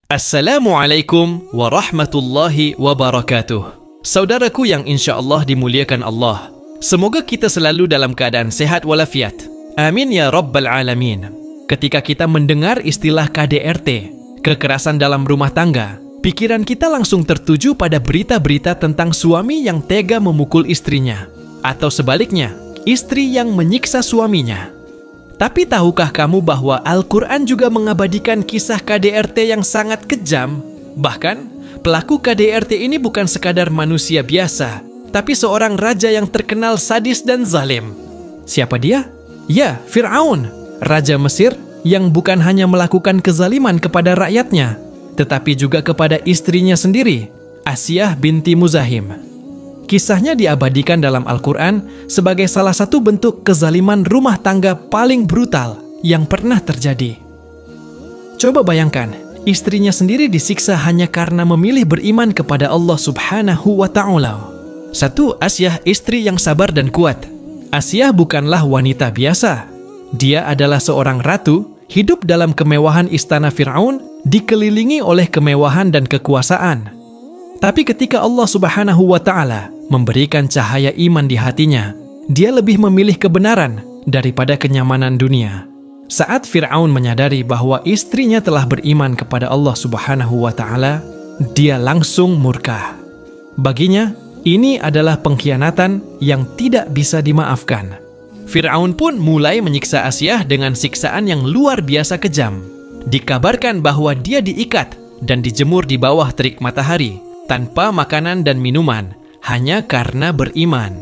Assalamualaikum warahmatullahi wabarakatuh. Saudaraku yang insya Allah dimuliakan Allah, semoga kita selalu dalam keadaan sehat walafiat. Amin ya rabbal alamin. Ketika kita mendengar istilah KDRT, kekerasan dalam rumah tangga, pikiran kita langsung tertuju pada berita-berita tentang suami yang tega memukul istrinya, atau sebaliknya, istri yang menyiksa suaminya. Tapi tahukah kamu bahwa Al-Quran juga mengabadikan kisah KDRT yang sangat kejam? Bahkan, pelaku KDRT ini bukan sekadar manusia biasa, tapi seorang raja yang terkenal sadis dan zalim. Siapa dia? Ya, Fir'aun, raja Mesir yang bukan hanya melakukan kezaliman kepada rakyatnya, tetapi juga kepada istrinya sendiri, Asiyah binti Muzahim. Kisahnya diabadikan dalam Al-Quran sebagai salah satu bentuk kezaliman rumah tangga paling brutal yang pernah terjadi. Coba bayangkan, istrinya sendiri disiksa hanya karena memilih beriman kepada Allah Subhanahu wa Ta'ala. Satu, Asiyah istri yang sabar dan kuat. Asiyah bukanlah wanita biasa. Dia adalah seorang ratu, hidup dalam kemewahan istana Fir'aun, dikelilingi oleh kemewahan dan kekuasaan. Tapi ketika Allah Subhanahu wa Ta'ala memberikan cahaya iman di hatinya, dia lebih memilih kebenaran daripada kenyamanan dunia. Saat Fir'aun menyadari bahwa istrinya telah beriman kepada Allah Subhanahu wa Ta'ala, dia langsung murka. Baginya, ini adalah pengkhianatan yang tidak bisa dimaafkan. Fir'aun pun mulai menyiksa Asiyah dengan siksaan yang luar biasa kejam. Dikabarkan bahwa dia diikat dan dijemur di bawah terik matahari, tanpa makanan dan minuman, hanya karena beriman.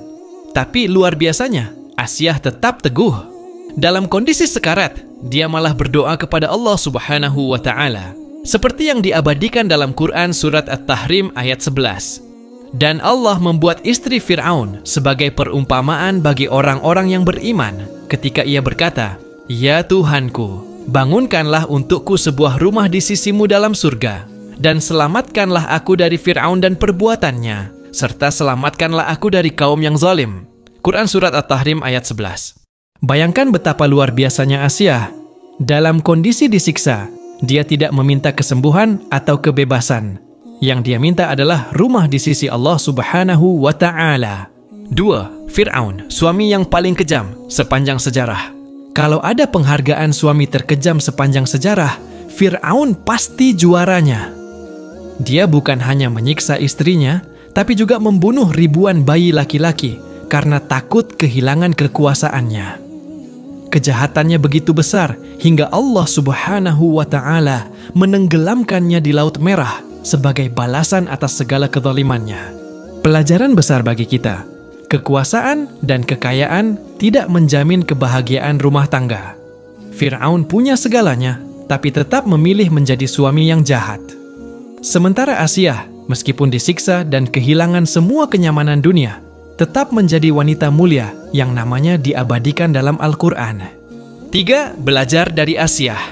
Tapi luar biasanya, Asiyah tetap teguh. Dalam kondisi sekarat, dia malah berdoa kepada Allah Subhanahu wa Ta'ala, seperti yang diabadikan dalam Quran surat At-Tahrim ayat 11. Dan Allah membuat istri Fir'aun sebagai perumpamaan bagi orang-orang yang beriman ketika ia berkata, "Ya Tuhanku, bangunkanlah untukku sebuah rumah di sisimu dalam surga, dan selamatkanlah aku dari Fir'aun dan perbuatannya, serta selamatkanlah aku dari kaum yang zalim." Quran Surat At-Tahrim ayat 11. Bayangkan betapa luar biasanya Asiyah. Dalam kondisi disiksa, dia tidak meminta kesembuhan atau kebebasan. Yang dia minta adalah rumah di sisi Allah Subhanahu wa Ta'ala. 2. Fir'aun, suami yang paling kejam sepanjang sejarah. Kalau ada penghargaan suami terkejam sepanjang sejarah, Fir'aun pasti juaranya. Dia bukan hanya menyiksa istrinya, tapi juga membunuh ribuan bayi laki-laki karena takut kehilangan kekuasaannya. Kejahatannya begitu besar hingga Allah Subhanahu wa Ta'ala menenggelamkannya di Laut Merah sebagai balasan atas segala kezalimannya. Pelajaran besar bagi kita, kekuasaan dan kekayaan tidak menjamin kebahagiaan rumah tangga. Fir'aun punya segalanya, tapi tetap memilih menjadi suami yang jahat. Sementara Asiyah, meskipun disiksa dan kehilangan semua kenyamanan dunia, tetap menjadi wanita mulia yang namanya diabadikan dalam Al-Quran. 3. Belajar dari Asiyah.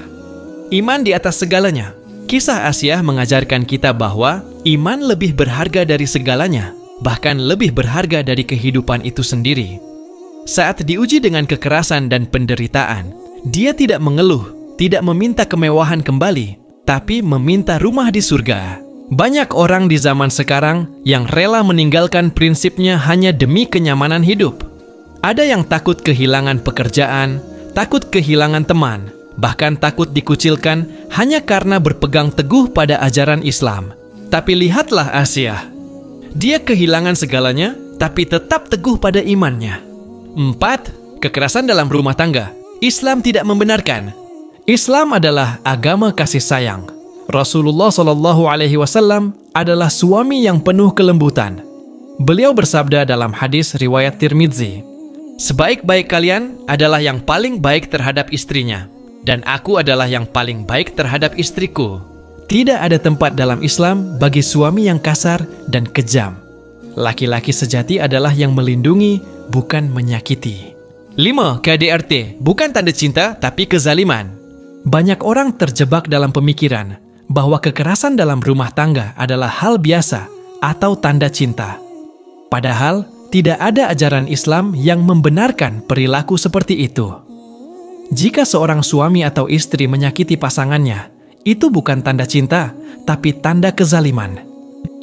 Iman di atas segalanya. Kisah Asiyah mengajarkan kita bahwa iman lebih berharga dari segalanya, bahkan lebih berharga dari kehidupan itu sendiri. Saat diuji dengan kekerasan dan penderitaan, dia tidak mengeluh, tidak meminta kemewahan kembali, tapi meminta rumah di surga. Banyak orang di zaman sekarang yang rela meninggalkan prinsipnya hanya demi kenyamanan hidup. Ada yang takut kehilangan pekerjaan, takut kehilangan teman, bahkan takut dikucilkan hanya karena berpegang teguh pada ajaran Islam. Tapi lihatlah Asiyah. Dia kehilangan segalanya, tapi tetap teguh pada imannya. 4. Kekerasan dalam rumah tangga. Islam tidak membenarkan. Islam adalah agama kasih sayang. Rasulullah SAW adalah suami yang penuh kelembutan. Beliau bersabda dalam hadis riwayat Tirmidzi, "Sebaik-baik kalian adalah yang paling baik terhadap istrinya, dan aku adalah yang paling baik terhadap istriku." Tidak ada tempat dalam Islam bagi suami yang kasar dan kejam. Laki-laki sejati adalah yang melindungi, bukan menyakiti. 5. KDRT, bukan tanda cinta tapi kezaliman. Banyak orang terjebak dalam pemikiran bahwa kekerasan dalam rumah tangga adalah hal biasa atau tanda cinta. Padahal, tidak ada ajaran Islam yang membenarkan perilaku seperti itu. Jika seorang suami atau istri menyakiti pasangannya, Itu bukan tanda cinta, tapi tanda kezaliman.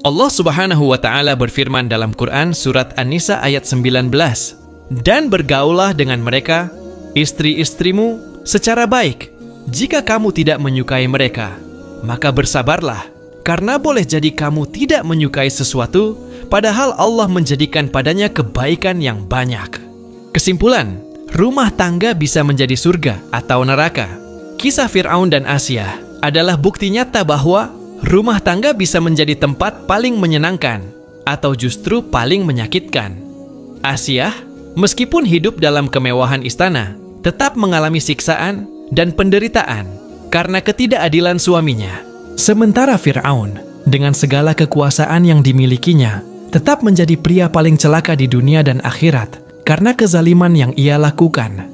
Allah Subhanahu wa Ta'ala berfirman dalam Quran surat An-Nisa ayat 19, "Dan bergaullah dengan mereka, istri-istrimu, secara baik. Jika kamu tidak menyukai mereka, maka bersabarlah, karena boleh jadi kamu tidak menyukai sesuatu, padahal Allah menjadikan padanya kebaikan yang banyak." Kesimpulan, rumah tangga bisa menjadi surga atau neraka. Kisah Fir'aun dan Asyah adalah bukti nyata bahwa rumah tangga bisa menjadi tempat paling menyenangkan atau justru paling menyakitkan. Asyah, meskipun hidup dalam kemewahan istana, tetap mengalami siksaan dan penderitaan karena ketidakadilan suaminya. Sementara Fir'aun, dengan segala kekuasaan yang dimilikinya, tetap menjadi pria paling celaka di dunia dan akhirat karena kezaliman yang ia lakukan.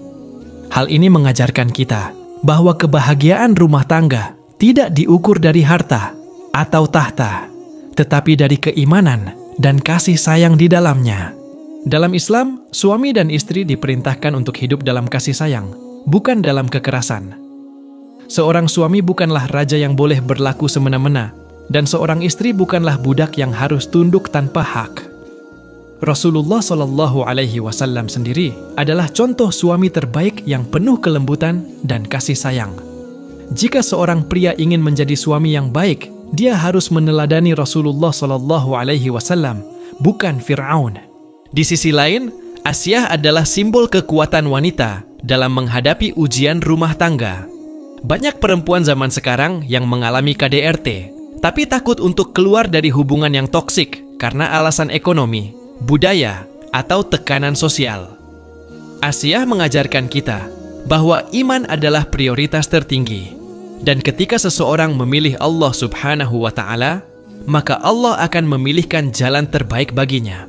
Hal ini mengajarkan kita bahwa kebahagiaan rumah tangga tidak diukur dari harta atau tahta, tetapi dari keimanan dan kasih sayang di dalamnya. Dalam Islam, suami dan istri diperintahkan untuk hidup dalam kasih sayang, bukan dalam kekerasan. Seorang suami bukanlah raja yang boleh berlaku semena-mena, dan seorang istri bukanlah budak yang harus tunduk tanpa hak. Rasulullah Shallallahu Alaihi Wasallam sendiri adalah contoh suami terbaik yang penuh kelembutan dan kasih sayang. Jika seorang pria ingin menjadi suami yang baik, dia harus meneladani Rasulullah Shallallahu Alaihi Wasallam, bukan Fir'aun. Di sisi lain, Asyah adalah simbol kekuatan wanita dalam menghadapi ujian rumah tangga. Banyak perempuan zaman sekarang yang mengalami KDRT, tapi takut untuk keluar dari hubungan yang toksik karena alasan ekonomi, budaya, atau tekanan sosial. Asyah mengajarkan kita bahwa iman adalah prioritas tertinggi, dan ketika seseorang memilih Allah Subhanahu wa Ta'ala, maka Allah akan memilihkan jalan terbaik baginya.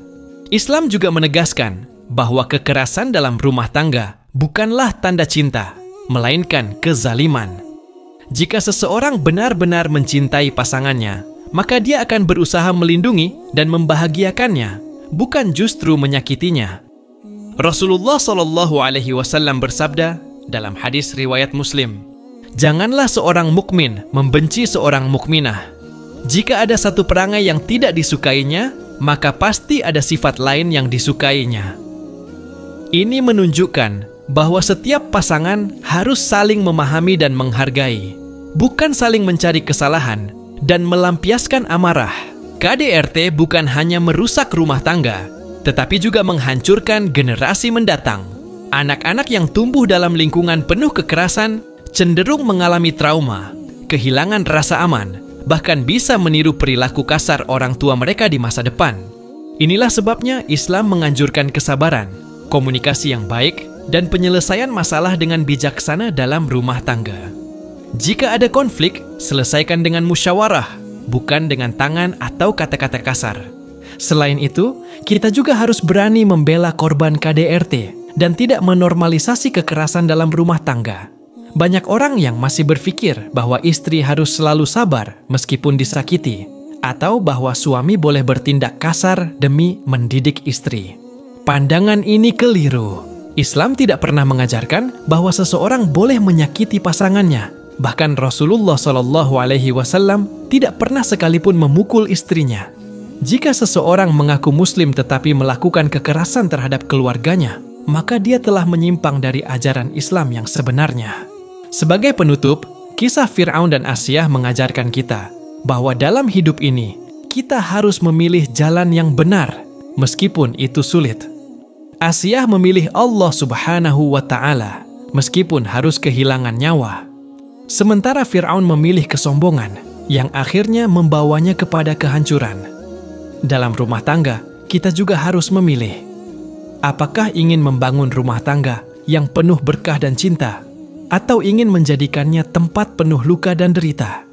Islam juga menegaskan bahwa kekerasan dalam rumah tangga bukanlah tanda cinta, melainkan kezaliman. Jika seseorang benar-benar mencintai pasangannya, maka dia akan berusaha melindungi dan membahagiakannya, bukan justru menyakitinya. Rasulullah Shallallahu Alaihi Wasallam bersabda dalam hadis riwayat Muslim, "Janganlah seorang mukmin membenci seorang mukminah. Jika ada satu perangai yang tidak disukainya, maka pasti ada sifat lain yang disukainya." Ini menunjukkan bahwa setiap pasangan harus saling memahami dan menghargai, bukan saling mencari kesalahan dan melampiaskan amarah. KDRT bukan hanya merusak rumah tangga, tetapi juga menghancurkan generasi mendatang. Anak-anak yang tumbuh dalam lingkungan penuh kekerasan cenderung mengalami trauma, kehilangan rasa aman, bahkan bisa meniru perilaku kasar orang tua mereka di masa depan. Inilah sebabnya Islam menganjurkan kesabaran, komunikasi yang baik, dan penyelesaian masalah dengan bijaksana dalam rumah tangga. Jika ada konflik, selesaikan dengan musyawarah, bukan dengan tangan atau kata-kata kasar. Selain itu, kita juga harus berani membela korban KDRT dan tidak menormalisasi kekerasan dalam rumah tangga. Banyak orang yang masih berpikir bahwa istri harus selalu sabar meskipun disakiti, atau bahwa suami boleh bertindak kasar demi mendidik istri. Pandangan ini keliru. Islam tidak pernah mengajarkan bahwa seseorang boleh menyakiti pasangannya. Bahkan Rasulullah Shallallahu Alaihi Wasallam tidak pernah sekalipun memukul istrinya. Jika seseorang mengaku muslim tetapi melakukan kekerasan terhadap keluarganya, maka dia telah menyimpang dari ajaran Islam yang sebenarnya. Sebagai penutup, kisah Fir'aun dan Asyah mengajarkan kita bahwa dalam hidup ini, kita harus memilih jalan yang benar, meskipun itu sulit. Asyah memilih Allah Subhanahu wa Ta'ala, meskipun harus kehilangan nyawa. Sementara Fir'aun memilih kesombongan, yang akhirnya membawanya kepada kehancuran. Dalam rumah tangga, kita juga harus memilih. Apakah ingin membangun rumah tangga yang penuh berkah dan cinta, atau ingin menjadikannya tempat penuh luka dan derita?